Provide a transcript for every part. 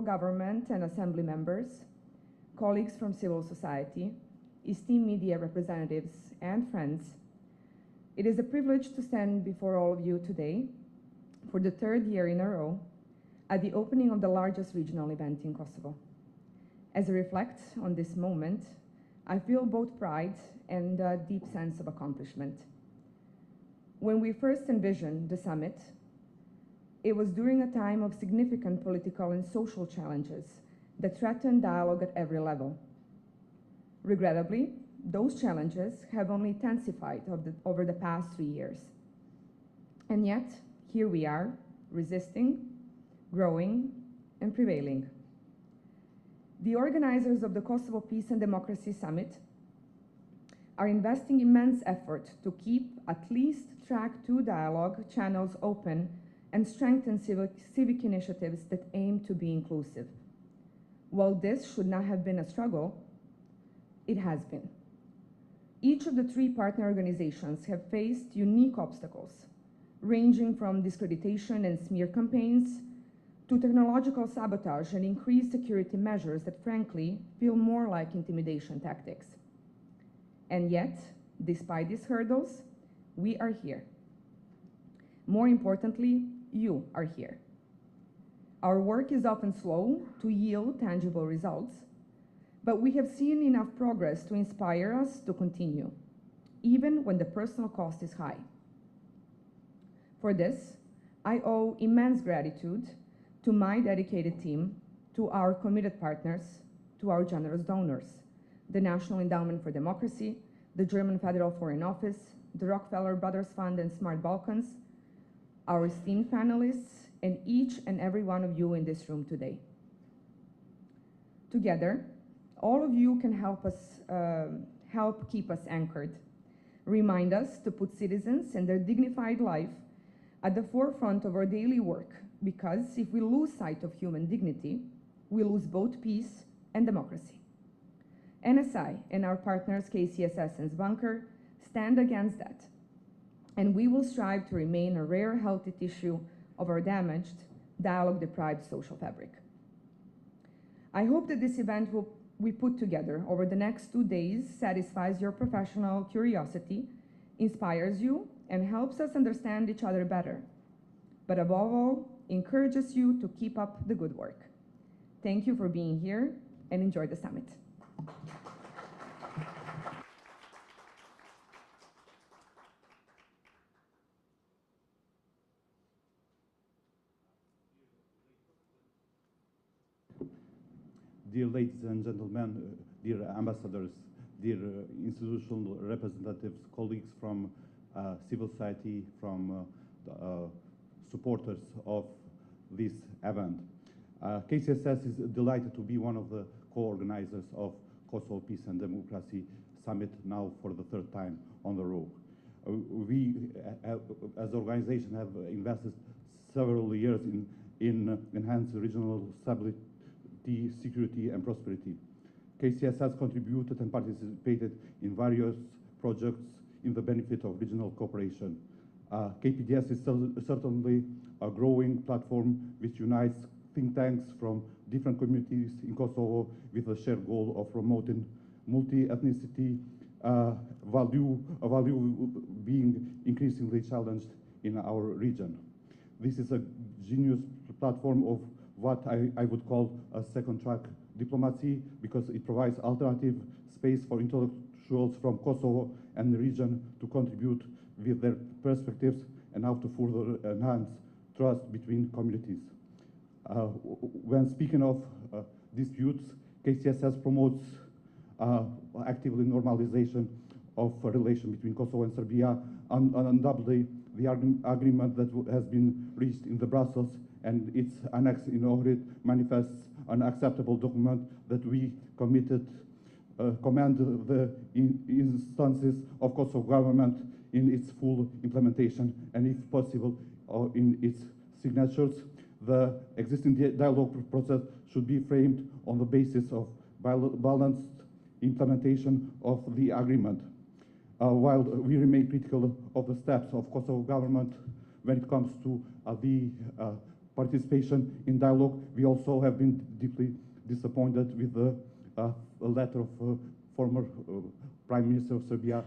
government and assembly members, colleagues from civil society, esteemed media representatives, and friends, it is a privilege to stand before all of you today for the third year in a row at the opening of the largest regional event in Kosovo. As I reflect on this moment, I feel both pride and a deep sense of accomplishment. When we first envisioned the summit, it was during a time of significant political and social challenges that threatened dialogue at every level. Regrettably, those challenges have only intensified over the past 3 years. And yet, here we are, resisting, growing, and prevailing. The organizers of the Kosovo Peace and Democracy Summit are investing immense effort to keep at least track 2 dialogue channels open and strengthen civic initiatives that aim to be inclusive. While this should not have been a struggle, it has been. Each of the 3 partner organizations have faced unique obstacles, ranging from discreditation and smear campaigns to technological sabotage and increased security measures that frankly feel more like intimidation tactics. And yet, despite these hurdles, we are here. More importantly, you are here. Our work is often slow to yield tangible results, but we have seen enough progress to inspire us to continue, even when the personal cost is high. For this, I owe immense gratitude to my dedicated team, to our committed partners, to our generous donors, the National Endowment for Democracy, the German Federal Foreign Office, the Rockefeller Brothers Fund and Smart Balkans, our esteemed panelists, and each and every one of you in this room today. Together, all of you can help keep us anchored, remind us to put citizens and their dignified life at the forefront of our daily work, because if we lose sight of human dignity, we lose both peace and democracy. NSI and our partners KCSS and Sbanker stand against that, and we will strive to remain a rare healthy tissue of our damaged, dialogue-deprived social fabric. I hope that this event we put together over the next 2 days satisfies your professional curiosity, inspires you, and helps us understand each other better, but above all, encourages you to keep up the good work. Thank you for being here, and enjoy the summit. Dear ladies and gentlemen, dear ambassadors, dear institutional representatives, colleagues from civil society, from supporters of this event. KCSS is delighted to be one of the co-organizers of Kosovo Peace and Democracy Summit, now for the 3rd time on the road. We, as an organization, have invested several years in enhancing regional stability, security, and prosperity. KCS has contributed and participated in various projects in the benefit of regional cooperation. KPDS is certainly a growing platform which unites think tanks from different communities in Kosovo with a shared goal of promoting multi-ethnicity, a value being increasingly challenged in our region. This is a genius platform of what I would call a second-track diplomacy, because it provides alternative space for intellectuals from Kosovo and the region to contribute with their perspectives and how to further enhance trust between communities. When speaking of disputes, KCSS promotes actively normalization of a relation between Kosovo and Serbia, and undoubtedly the agreement that has been reached in the Brussels and its annex in Ohrid manifests an acceptable document that we commend the instances of Kosovo government in its full implementation, and if possible, in its signatures. The existing dialogue process should be framed on the basis of balanced implementation of the agreement. While we remain critical of the steps of Kosovo government when it comes to the participation in dialogue. We also have been deeply disappointed with a letter of former Prime Minister of Serbia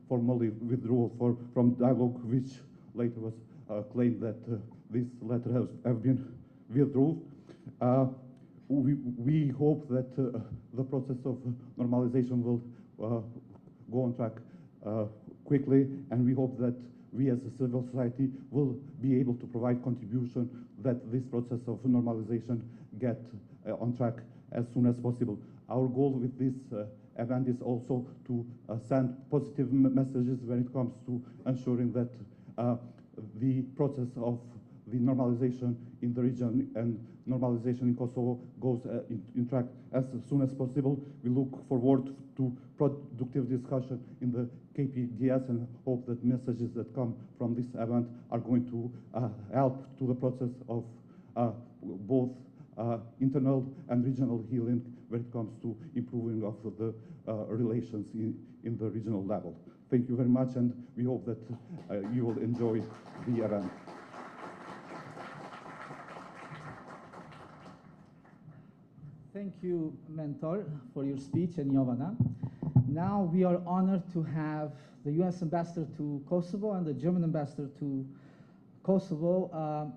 formally withdrew from dialogue, which later was claimed that this letter has been withdrawn. We hope that the process of normalization will go on track quickly, and we hope that we as a civil society will be able to provide contribution that this process of normalization get on track as soon as possible. Our goal with this event is also to send positive messages when it comes to ensuring that the process of the normalization in the region and normalization in Kosovo goes in track as soon as possible. We look forward to productive discussion in the KPDS and hope that messages that come from this event are going to help to the process of both internal and regional healing when it comes to improving of the relations in the regional level. Thank you very much, and we hope that you will enjoy the event. Thank you, Mentor, for your speech, and Jovana. Now we are honored to have the U.S. Ambassador to Kosovo and the German Ambassador to Kosovo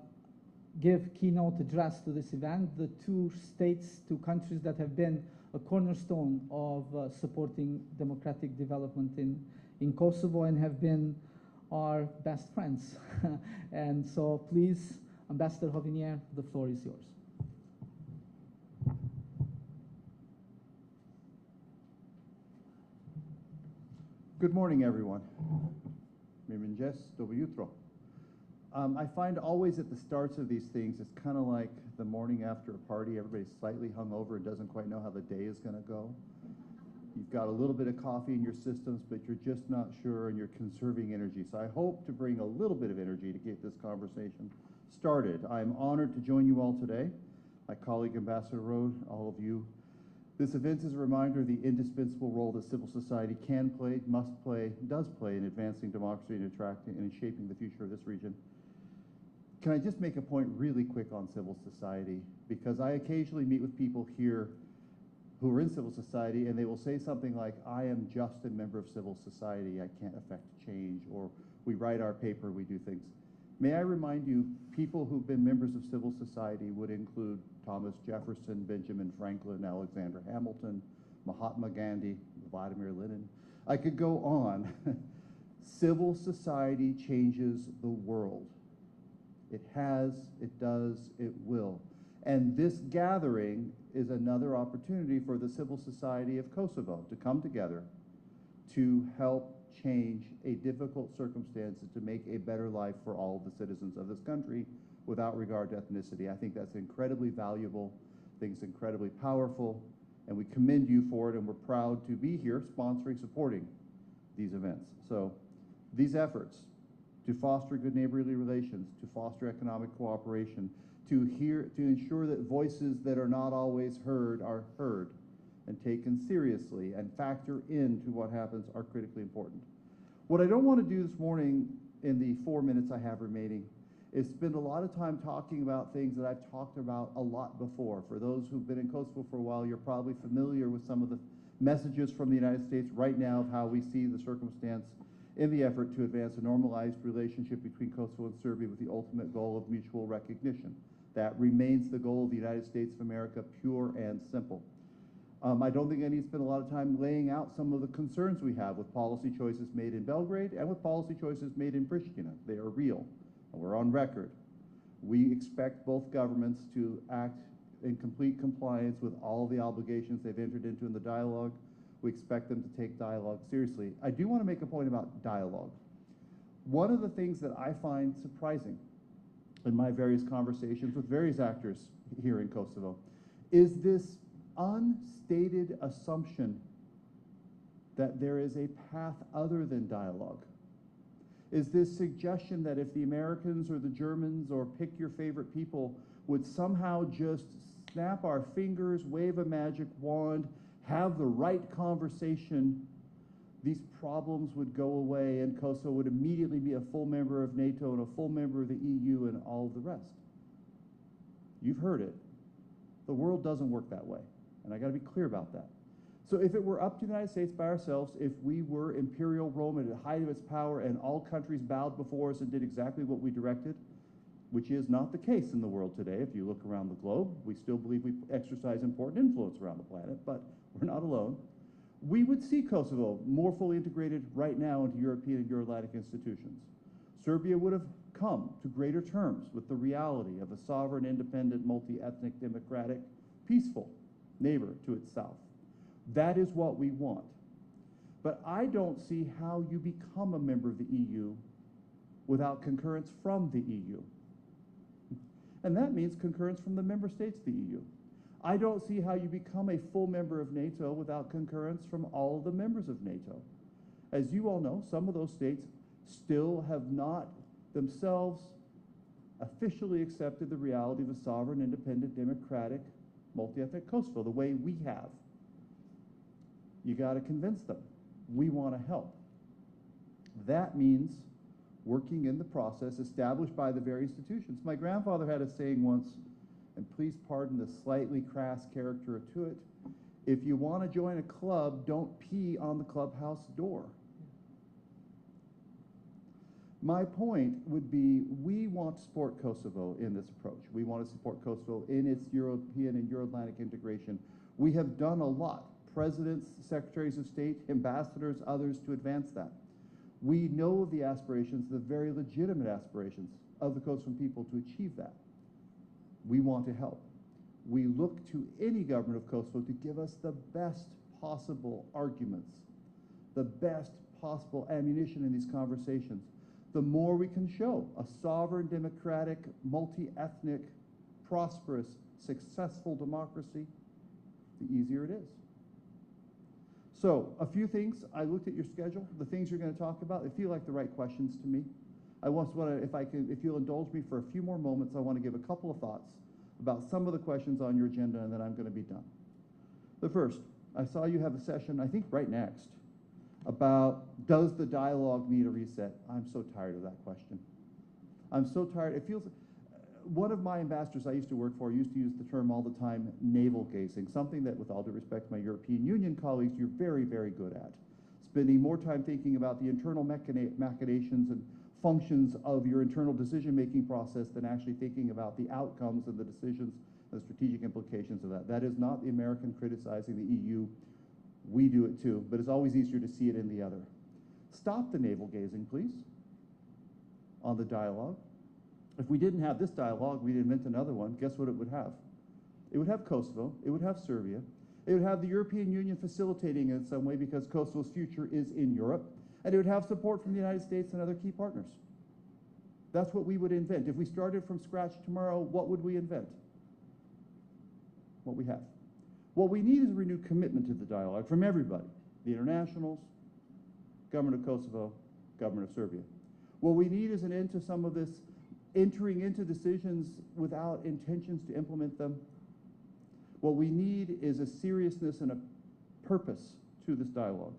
give keynote address to this event, the two countries that have been a cornerstone of supporting democratic development in Kosovo and have been our best friends. And so please, Ambassador Hovinier, the floor is yours. Good morning, everyone. I find always at the starts of these things, it's kind of like the morning after a party. Everybody's slightly hungover and doesn't quite know how the day is going to go. You've got a little bit of coffee in your systems, but you're just not sure, and you're conserving energy. So I hope to bring a little bit of energy to get this conversation started. I'm honored to join you all today. My colleague, Ambassador Rode, all of you. This event is a reminder of the indispensable role that civil society can play, must play, does play in advancing democracy and attracting and in shaping the future of this region. Can I just make a point really quick on civil society? Because I occasionally meet with people here who are in civil society, and they will say something like, I am just a member of civil society, I can't affect change, or we write our paper, we do things. May I remind you, people who've been members of civil society would include Thomas Jefferson, Benjamin Franklin, Alexander Hamilton, Mahatma Gandhi, Vladimir Lenin. I could go on. Civil society changes the world. It has, it does, it will. And this gathering is another opportunity for the civil society of Kosovo to come together to help change a difficult circumstance and to make a better life for all of the citizens of this country without regard to ethnicity. I think that's incredibly valuable, I think it's incredibly powerful, and we commend you for it, and we're proud to be here sponsoring, supporting these events. So these efforts to foster good neighborly relations, to foster economic cooperation, to ensure that voices that are not always heard are heard and taken seriously and factor into what happens are critically important. What I don't want to do this morning in the 4 minutes I have remaining is spend a lot of time talking about things that I've talked about a lot before. For those who've been in Kosovo for a while, you're probably familiar with some of the messages from the United States right now of how we see the circumstance in the effort to advance a normalized relationship between Kosovo and Serbia with the ultimate goal of mutual recognition. That remains the goal of the United States of America, pure and simple. I don't think I need to spend a lot of time laying out some of the concerns we have with policy choices made in Belgrade and with policy choices made in Pristina. They are real, and we're on record. We expect both governments to act in complete compliance with all the obligations they've entered into in the dialogue. We expect them to take dialogue seriously. I do want to make a point about dialogue. One of the things that I find surprising in my various conversations with various actors here in Kosovo is this unstated assumption that there is a path other than dialogue. Is this suggestion that if the Americans or the Germans or pick your favorite people would somehow just snap our fingers, wave a magic wand, have the right conversation, these problems would go away and Kosovo would immediately be a full member of NATO and a full member of the EU and all of the rest. You've heard it. The world doesn't work that way, and I got to be clear about that. So if it were up to the United States by ourselves, if we were imperial Rome at the height of its power and all countries bowed before us and did exactly what we directed, which is not the case in the world today. If you look around the globe, we still believe we exercise important influence around the planet, but we're not alone. We would see Kosovo more fully integrated right now into European and Euro-Atlantic institutions. Serbia would have come to greater terms with the reality of a sovereign, independent, multi-ethnic, democratic, peaceful neighbor to its south. That is what we want. But I don't see how you become a member of the EU without concurrence from the EU. And that means concurrence from the member states of the EU. I don't see how you become a full member of NATO without concurrence from all of the members of NATO. As you all know, some of those states still have not themselves officially accepted the reality of a sovereign, independent, democratic, multi-ethnic Kosovo the way we have. You got to convince them. We want to help. That means working in the process established by the very institutions. My grandfather had a saying once, and please pardon the slightly crass character to it, if you want to join a club, don't pee on the clubhouse door. My point would be, we want to support Kosovo in this approach. We want to support Kosovo in its European and Euro-Atlantic integration. We have done a lot, presidents, secretaries of state, ambassadors, others, to advance that. We know the aspirations, the very legitimate aspirations of the Kosovan people to achieve that. We want to help. We look to any government of Kosovo to give us the best possible arguments, the best possible ammunition in these conversations. The more we can show a sovereign, democratic, multi-ethnic, prosperous, successful democracy, the easier it is. So, a few things. I looked at your schedule. The things you're going to talk about, they feel like the right questions to me. I want to, if you'll indulge me for a few more moments, I want to give a couple of thoughts about some of the questions on your agenda, and then I'm going to be done. The first, I saw you have a session, I think right next, about does the dialogue need a reset? I'm so tired of that question. I'm so tired. It feels, one of my ambassadors I used to work for used to use the term all the time, navel gazing, something that, with all due respect to my European Union colleagues, you're very, very good at. Spending more time thinking about the internal machinations and functions of your internal decision-making process than actually thinking about the outcomes of the decisions and the strategic implications of that. That is not the American criticizing the EU. We do it too, but it's always easier to see it in the other. Stop the navel gazing, please, on the dialogue. If we didn't have this dialogue, we'd invent another one. Guess what it would have? It would have Kosovo. It would have Serbia. It would have the European Union facilitating it in some way because Kosovo's future is in Europe. And it would have support from the United States and other key partners. That's what we would invent. If we started from scratch tomorrow, what would we invent? What we have. What we need is a renewed commitment to the dialogue from everybody, the internationals, government of Kosovo, government of Serbia. What we need is an end to some of this entering into decisions without intentions to implement them. What we need is a seriousness and a purpose to this dialogue.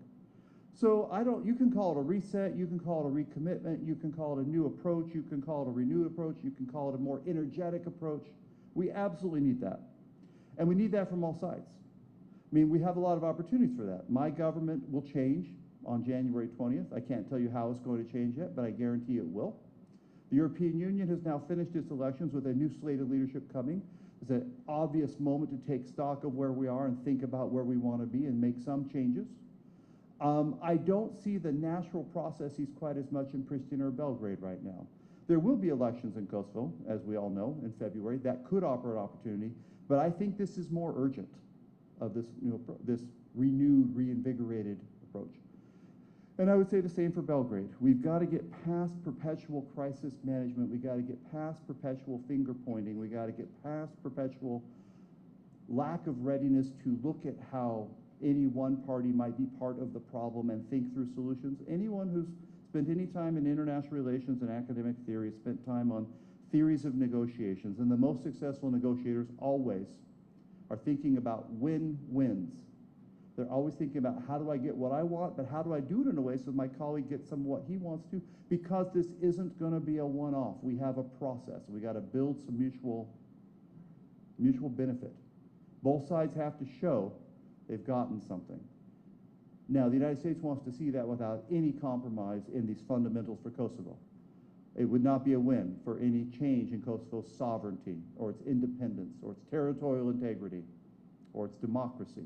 So you can call it a reset, you can call it a recommitment, you can call it a new approach, you can call it a renewed approach, you can call it a more energetic approach. We absolutely need that. And we need that from all sides. I mean, we have a lot of opportunities for that. My government will change on January 20th. I can't tell you how it's going to change yet, but I guarantee it will. The European Union has now finished its elections with a new slate of leadership coming. It's an obvious moment to take stock of where we are and think about where we want to be and make some changes. I don't see the natural processes quite as much in Pristina or Belgrade right now. There will be elections in Kosovo, as we all know, in February. That could offer an opportunity, but I think this is more urgent of this, this renewed, reinvigorated approach. And I would say the same for Belgrade. We've got to get past perpetual crisis management. We've got to get past perpetual finger pointing. We've got to get past perpetual lack of readiness to look at how any one party might be part of the problem and think through solutions. Anyone who's spent any time in international relations and academic theory, spent time on theories of negotiations, and the most successful negotiators always are thinking about win-wins. They're always thinking about how do I get what I want, but how do I do it in a way so my colleague gets some of what he wants to, because this isn't going to be a one-off. We have a process. We got to build some mutual benefit. Both sides have to show they've gotten something. Now, the United States wants to see that without any compromise in these fundamentals for Kosovo. It would not be a win for any change in Kosovo's sovereignty or its independence or its territorial integrity or its democracy.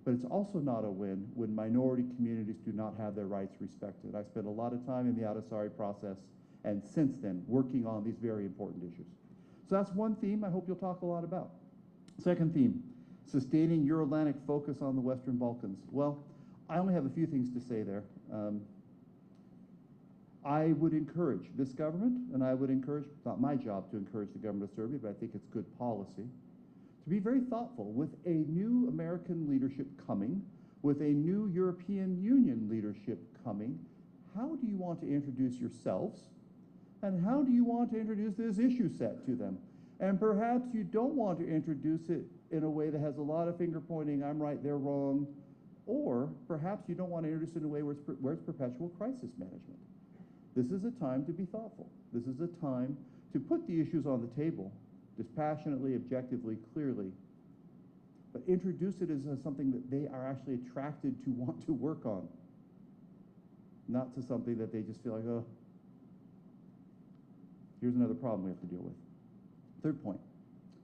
But it's also not a win when minority communities do not have their rights respected. I spent a lot of time in the Adasari process and since then working on these very important issues. So that's one theme I hope you'll talk a lot about. Second theme, sustaining Euro-Atlantic focus on the Western Balkans. Well, I only have a few things to say there. I would encourage this government, and I would encourage, it's not my job to encourage the government of Serbia, but I think it's good policy, to be very thoughtful with a new American leadership coming, with a new European Union leadership coming. How do you want to introduce yourselves? And how do you want to introduce this issue set to them? And perhaps you don't want to introduce it in a way that has a lot of finger pointing, I'm right, they're wrong, or perhaps you don't want to introduce it in a way where it's perpetual crisis management. This is a time to be thoughtful. This is a time to put the issues on the table, dispassionately, objectively, clearly, but introduce it as something that they are actually attracted to want to work on, not to something that they just feel like, oh, here's another problem we have to deal with. Third point,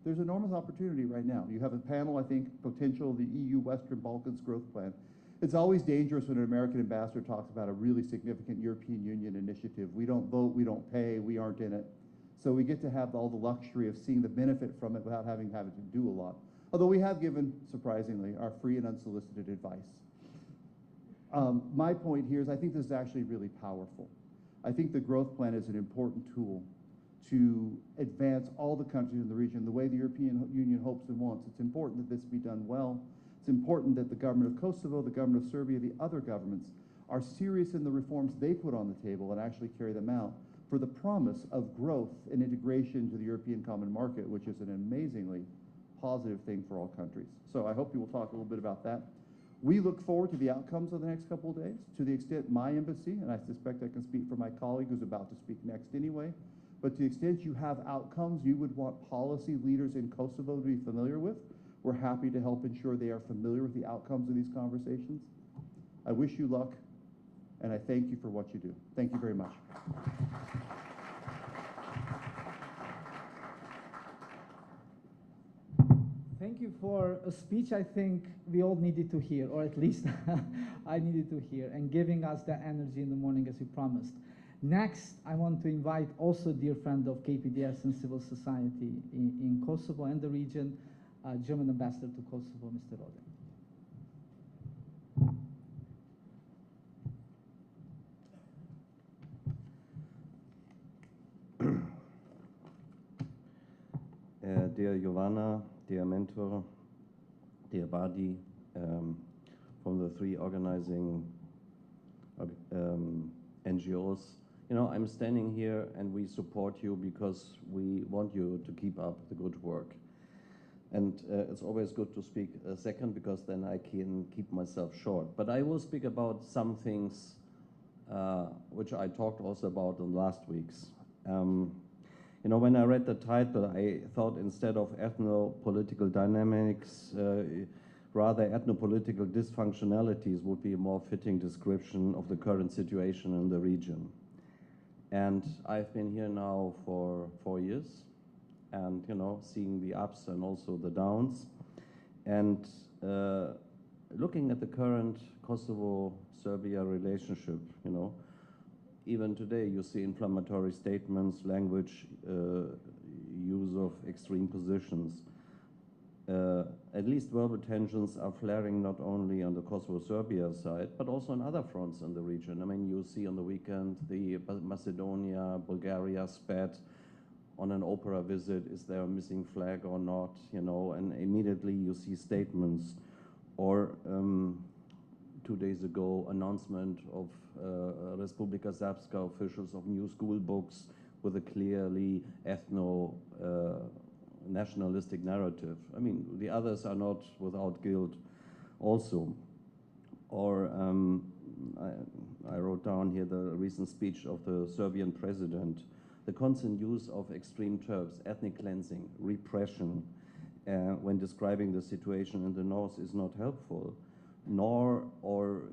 there's enormous opportunity right now. You have a panel, I think, potential, the EU Western Balkans Growth Plan. It's always dangerous when an American ambassador talks about a really significant European Union initiative. We don't vote, we don't pay, we aren't in it. So we get to have all the luxury of seeing the benefit from it without having to do a lot. Although we have given, surprisingly, our free and unsolicited advice. My point here is I think this is actually really powerful. I think the growth plan is an important tool to advance all the countries in the region the way the European Union hopes and wants. It's important that this be done well. It's important that the government of Kosovo, the government of Serbia, the other governments are serious in the reforms they put on the table and actually carry them out for the promise of growth and integration to the European common market, which is an amazingly positive thing for all countries. So I hope you will talk a little bit about that. We look forward to the outcomes of the next couple of days. To the extent my embassy, and I suspect I can speak for my colleague who's about to speak next anyway, but to the extent you have outcomes you would want policy leaders in Kosovo to be familiar with, we're happy to help ensure they are familiar with the outcomes of these conversations. I wish you luck, and I thank you for what you do. Thank you very much. Thank you for a speech I think we all needed to hear, or at least I needed to hear, and giving us that energy in the morning as you promised. Next, I want to invite also a dear friend of KPDS and civil society in Kosovo and the region, German Ambassador to Kosovo, Mr. Rode. Dear Giovanna, dear mentor, dear Badi, from the three organizing NGOs, you know, I'm standing here and we support you because we want you to keep up the good work. And it's always good to speak a second because then I can keep myself short. But I will speak about some things which I talked also about in last week's. You know, when I read the title, I thought instead of ethno-political dynamics, rather ethno-political dysfunctionalities would be a more fitting description of the current situation in the region. And I've been here now for 4 years, and, you know, seeing the ups and also the downs. And looking at the current Kosovo-Serbia relationship, you know, even today you see inflammatory statements, language, use of extreme positions. At least verbal tensions are flaring not only on the Kosovo-Serbia side, but also on other fronts in the region. I mean, you see on the weekend the Macedonia, Bulgaria spat on an opera visit, is there a missing flag or not, you know, and immediately you see statements. Or 2 days ago, announcement of Republika Srpska officials of new school books with a clearly ethno-nationalistic narrative. I mean, the others are not without guilt also. Or I wrote down here the recent speech of the Serbian president. The constant use of extreme terms, ethnic cleansing, repression, when describing the situation in the north is not helpful. Nor,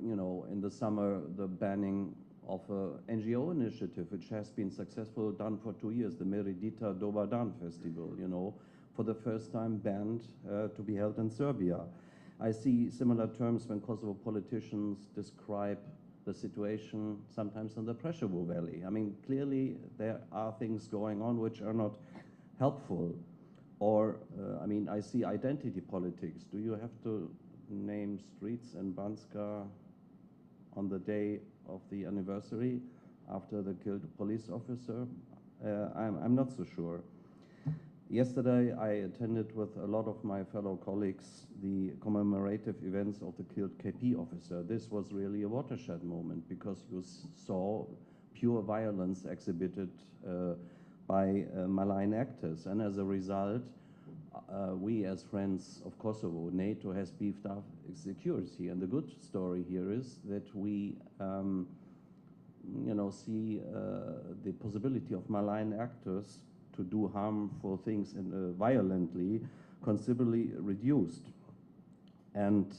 in the summer, the banning of an NGO initiative, which has been successful, done for 2 years, the Meridita Dobar Dan Festival, for the first time banned to be held in Serbia. I see similar terms when Kosovo politicians describe the situation sometimes in the Preševo Valley. I mean, clearly there are things going on which are not helpful. Or, I see identity politics. Do you have to name streets in Banska on the day of the anniversary after the killed police officer? I'm not so sure. Yesterday, I attended with a lot of my fellow colleagues the commemorative events of the killed KP officer. This was really a watershed moment because you saw pure violence exhibited by malign actors. And as a result, we as friends of Kosovo, NATO has beefed up its security. And the good story here is that we see the possibility of malign actors to do harmful things violently considerably reduced. And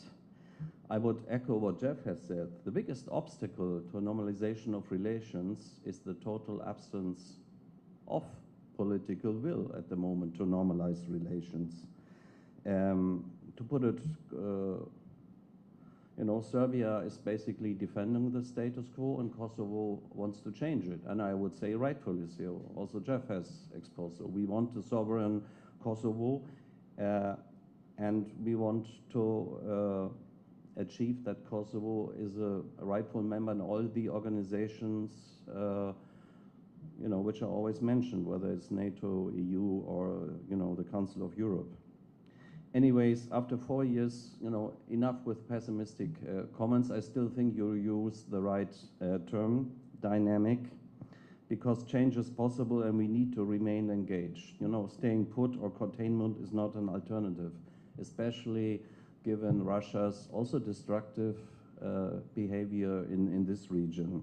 I would echo what Jeff has said. The biggest obstacle to normalization of relations is the total absence of political will at the moment to normalize relations. To put it, Serbia is basically defending the status quo and Kosovo wants to change it. And I would say rightfully so. Also Jeff has exposed it. We want a sovereign Kosovo and we want to achieve that Kosovo is a rightful member in all the organizations which are always mentioned, whether it's NATO, EU, or, the Council of Europe. Anyways, after 4 years, enough with pessimistic comments. I still think you use the right term, dynamic, because change is possible and we need to remain engaged. Staying put or containment is not an alternative, especially given Russia's also destructive behavior in this region.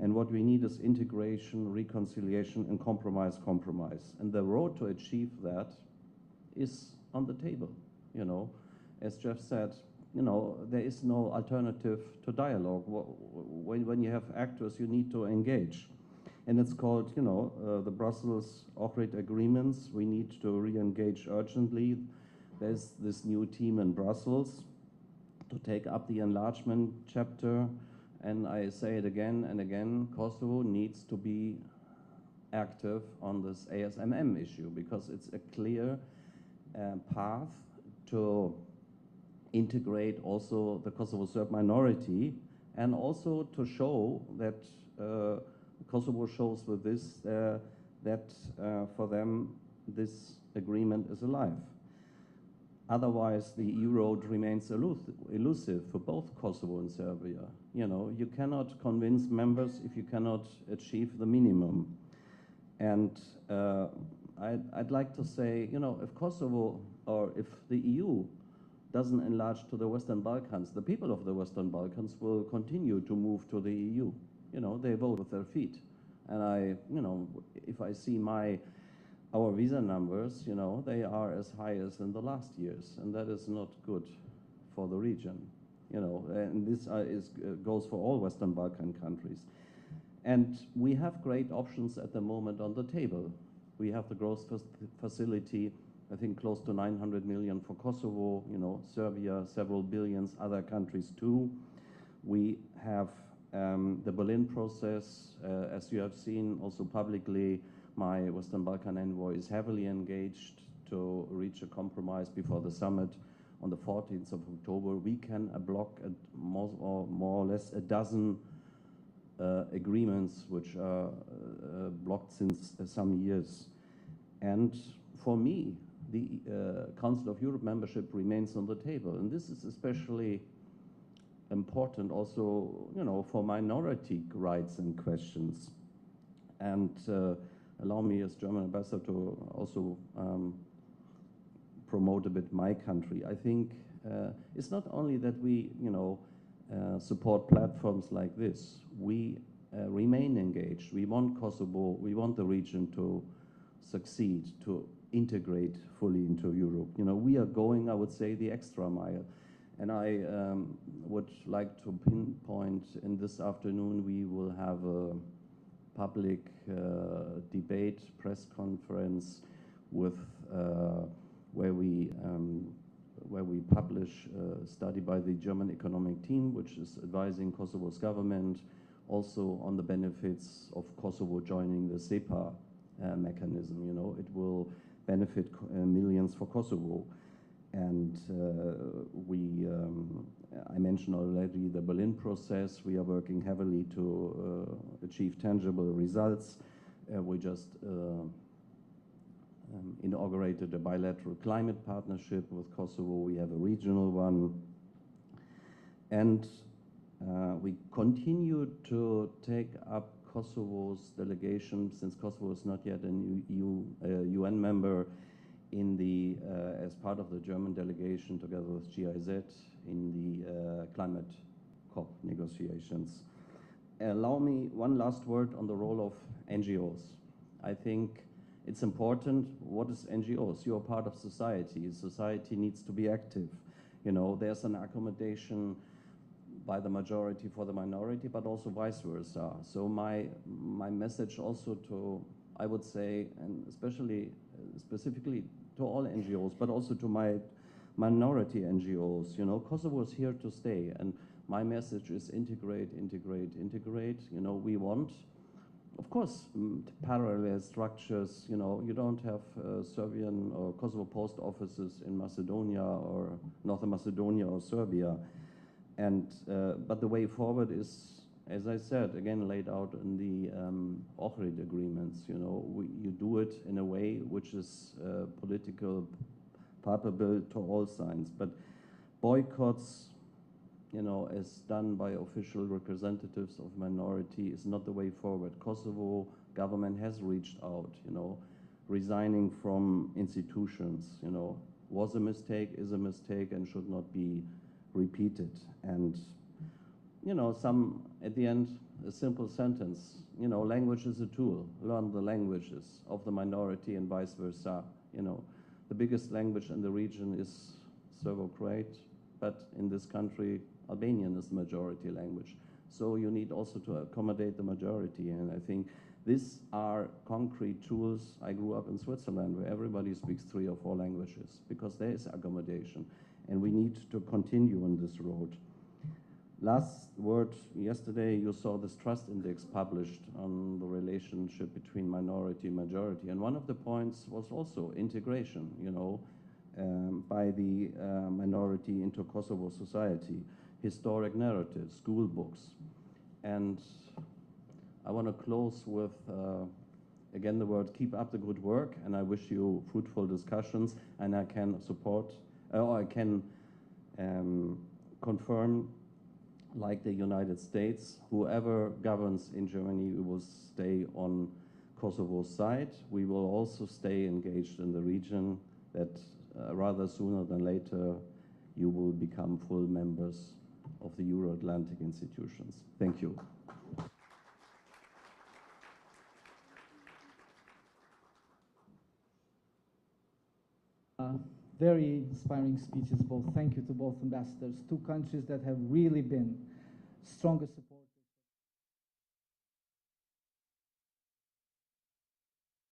And what we need is integration, reconciliation, and compromise. And the road to achieve that is on the table. As Jeff said, there is no alternative to dialogue. When you have actors, you need to engage. And it's called, the Brussels Ohrid agreements. We need to re-engage urgently. There's this new team in Brussels to take up the enlargement chapter. And I say it again and again, Kosovo needs to be active on this ASMM issue because it's a clear path to integrate also the Kosovo Serb minority and also to show that Kosovo shows with this that for them this agreement is alive. Otherwise, the EU road remains elusive for both Kosovo and Serbia. You cannot convince members if you cannot achieve the minimum. And I'd like to say, if Kosovo or if the EU doesn't enlarge to the Western Balkans, the people of the Western Balkans will continue to move to the EU. They vote with their feet. And if I see our visa numbers, they are as high as in the last years, and that is not good for the region, and this goes for all Western Balkan countries. And we have great options at the moment on the table. We have the growth facility, I think close to 900 million for Kosovo, Serbia, several billions, other countries too. We have the Berlin process, as you have seen also publicly. My Western Balkan envoy is heavily engaged to reach a compromise before the summit on the 14th of October. We can block more or less a dozen agreements which are blocked since some years. And for me, the Council of Europe membership remains on the table. And this is especially important also, for minority rights and questions. And allow me as German ambassador to also promote a bit my country. I think it's not only that we, support platforms like this. We remain engaged. We want Kosovo, we want the region to succeed, to integrate fully into Europe. We are going, I would say, the extra mile. And I would like to pinpoint in this afternoon, we will have a public debate, press conference with where we publish a study by the German economic team, which is advising Kosovo's government also on the benefits of Kosovo joining the SEPA mechanism. It will benefit millions for Kosovo. And I mentioned already the Berlin process. We are working heavily to achieve tangible results. We just inaugurated a bilateral climate partnership with Kosovo. We have a regional one. And we continue to take up Kosovo's delegation, since Kosovo is not yet an UN member, in the as part of the German delegation together with GIZ in the climate COP negotiations. Allow me one last word on the role of NGOs. I think it's important. What is NGOs? You're part of society. Society needs to be active. There's an accommodation by the majority for the minority, but also vice versa. So my message also to, I would say, and specifically to all NGOs, but also to my minority NGOs, Kosovo is here to stay, and my message is integrate, integrate, integrate. We want, of course, parallel structures. You don't have Serbian or Kosovo post offices in Macedonia or Northern Macedonia or Serbia. And but the way forward is, as I said, again laid out in the Ohrid agreements. You do it in a way which is political, palpable to all sides. But boycotts, as done by official representatives of minority, is not the way forward. Kosovo government has reached out. Resigning from institutions. Was a mistake, is a mistake, and should not be repeated. And at the end, a simple sentence, language is a tool. Learn the languages of the minority and vice versa. The biggest language in the region is Serbo-Croat, but in this country, Albanian is the majority language. So you need also to accommodate the majority. And I think these are concrete tools. I grew up in Switzerland, where everybody speaks 3 or 4 languages, because there is accommodation. And we need to continue on this road. Last word, yesterday you saw this trust index published on the relationship between minority and majority. And one of the points was also integration, by the minority into Kosovo society, historic narratives, school books. And I want to close with, again, the word keep up the good work, and I wish you fruitful discussions, and I can support, or I can confirm, like the United States, whoever governs in Germany will stay on Kosovo's side. We will also stay engaged in the region, that rather sooner than later you will become full members of the Euro-Atlantic institutions. Thank you. Very inspiring speeches, both. Thank you to both ambassadors, 2 countries that have really been strongest supporters.